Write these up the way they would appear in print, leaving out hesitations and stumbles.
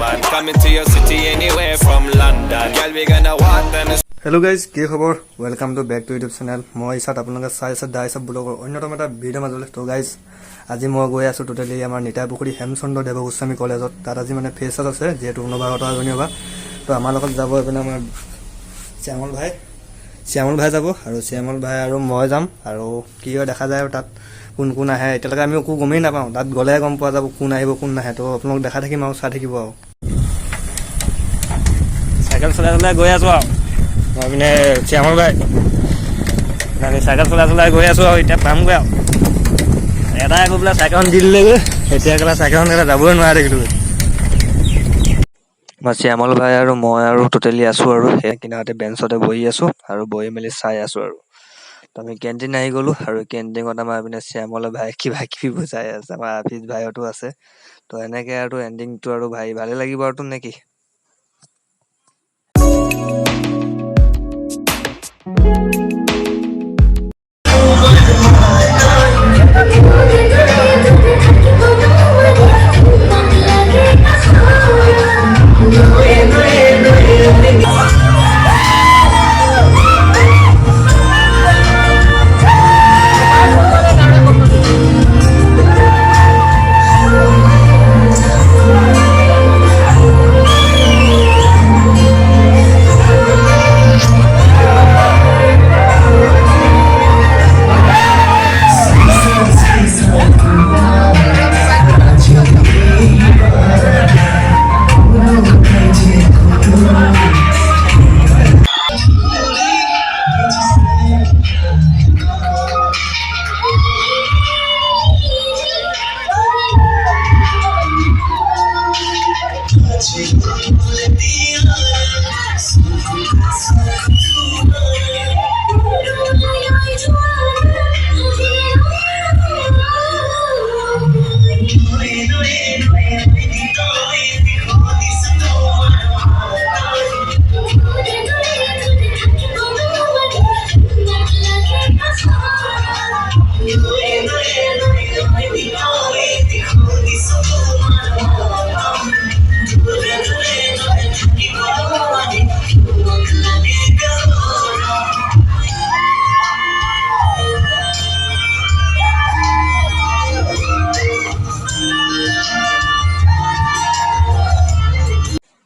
man. Coming to your city anywhere from London. Girl, we gonna walk down the hello guys কি খবৰ welcome to back to YouTube channel মই ইসাত আপোনালোকে চাই আছে দাইছব ব্লগৰ অন্যতম এটা ভিডিঅ' মাজলৈ তো গাইজ আজি মই গৈ আছোঁ টোটেলি আমাৰ নিতাইপুখুৰী হেমচন্দ্ৰ দেৱ গোস্বামী কলেজত তাত আজি মানে ফেচাৰ্ছ আছে যেহেতু নৱাগত এজনী হ'বা তো আমাৰ লগত যাব এইপিনে আমাৰ শ্যামল ভাই যাব আৰু শ্যামল ভাই আৰু মই যাম আৰু কি হয় দেখা যায় তাত কোন কোন আহে এতিয়ালৈকে আমি একো গমেই নাপাওঁ তাত গ'লে গম পোৱা যাব কোন আহিব কোন নাহে তো আপোনালোক দেখা থাকিম আৰু চাই থাকিব আৰু চাইকেল চলাই গৈ আছোঁ আৰু মই পিনে শ্যামল ভাই আমি চাইকেল চলাই গৈ আছোঁ আৰু এতিয়া পামগৈ আৰু এটাই গৈ পেলাই চাইকেলখন দি দিলেগৈ এতিয়া কেলা চাইকেলখন যাবই নোৱাৰে দেখিলোঁ মই শ্যামল ভাই আৰু মই আৰু টোটেলি আছোঁ আৰু সেই কিনাৰতে বেঞ্চতে বহি আছোঁ আৰু বহি মেলি চাই আছোঁ আৰু তো আমি কেণ্টিন আহি গ'লোঁ আৰু কেণ্টিনত আমাৰ পিনে শ্যামল ভাই কিবা কিবি বুজাই আছে আমাৰ আফিজ ভাইতো আছে তো এনেকৈ আৰু এণ্ডিংটো আৰু ভাই ভালেই লাগিব আৰু নেকি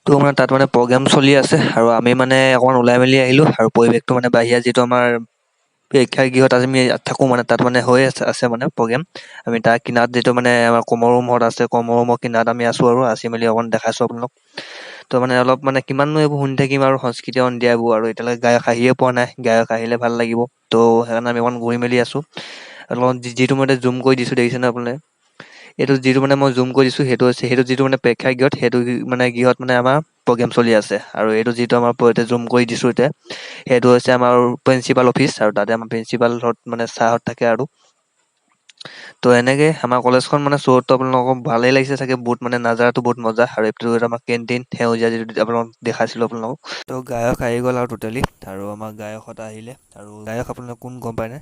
তো মানে তাত মানে প্ৰগ্ৰাম চলি আছে আৰু আমি মানে অকণমান ওলাই মেলি আহিলোঁ আৰু পৰিৱেশটো মানে বাহিৰা যিটো আমাৰ প্ৰেক্ষাগৃহত আমি থাকোঁ মানে তাত মানে হৈ আছে মানে প্ৰগ্ৰাম আমি তাৰ কিনাৰত যিটো মানে আমাৰ কমৰ ৰুমত আছে কমৰ ৰুমৰ কিনাৰত আমি আছোঁ আৰু আছি মেলি অকণমান দেখাইছোঁ আপোনালোক তো মানে অলপ মানে কিমাননো এইবোৰ শুনি থাকিম আৰু সংস্কৃতি সন্ধিয়াবোৰ আৰু এতিয়ালৈকে গায়ক আহিয়ে পোৱা নাই গায়ক আহিলে ভাল লাগিব তো সেইকাৰণে আমি অকণমান ঘূৰি মেলি আছোঁ অলপমান যিটো মতে জুম কৰি দিছোঁ দেখিছেনে আপোনালোকে এইটো যিটো মানে মই জুম কৰি দিছোঁ সেইটো যিটো মানে প্ৰেক্ষাগৃহত সেইটো মানে গৃহত মানে আমাৰ প্ৰগ্ৰাম চলি আছে আৰু এইটো যিটো আমাৰ এতিয়া জুম কৰি দিছোঁ এতিয়া সেইটো হৈছে আমাৰ প্ৰিন্সিপাল অফিচ আৰু তাতে আমাৰ প্ৰিন্সিপালত মানে ছাৰহঁত থাকে আৰু তো এনেকৈ আমাৰ কলেজখন মানে চৌহদটো আপোনালোকক ভালেই লাগিছে চাগে বহুত মানে নাজাৰাটো বহুত মজা আৰু এইটো আমাৰ কেণ্টিন সেউজীয়া যিটো আপোনালোকক দেখাইছিলোঁ আপোনালোকক তো গায়ক আহি গ'ল আৰু টোটেলি আৰু আমাৰ গায়কহঁত আহিলে আৰু গায়ক আপোনালোক কোন গম পায়নে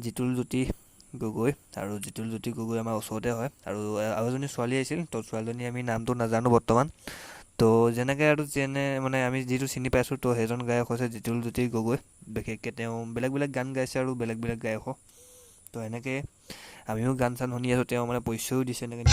জিতুল জ্যোতি গগৈ আৰু জিতুল জ্যোতি গগৈ আমাৰ ওচৰতে হয় আৰু এজনী ছোৱালী আহিছিল তো ছোৱালীজনী আমি নামটো নাজানো বৰ্তমান তো যেনেকৈ আৰু যেনে মানে আমি যিটো চিনি পাইছোঁ তো সেইজন গায়ক হৈছে জিতুল জ্যোতি গগৈ বিশেষকৈ তেওঁ বেলেগ বেলেগ গান গাইছে আৰু বেলেগ বেলেগ গায়ক তো এনেকৈ আমিও গান চান শুনি আছোঁ তেওঁ মানে পৰিচয়ো দিছে এনেকৈ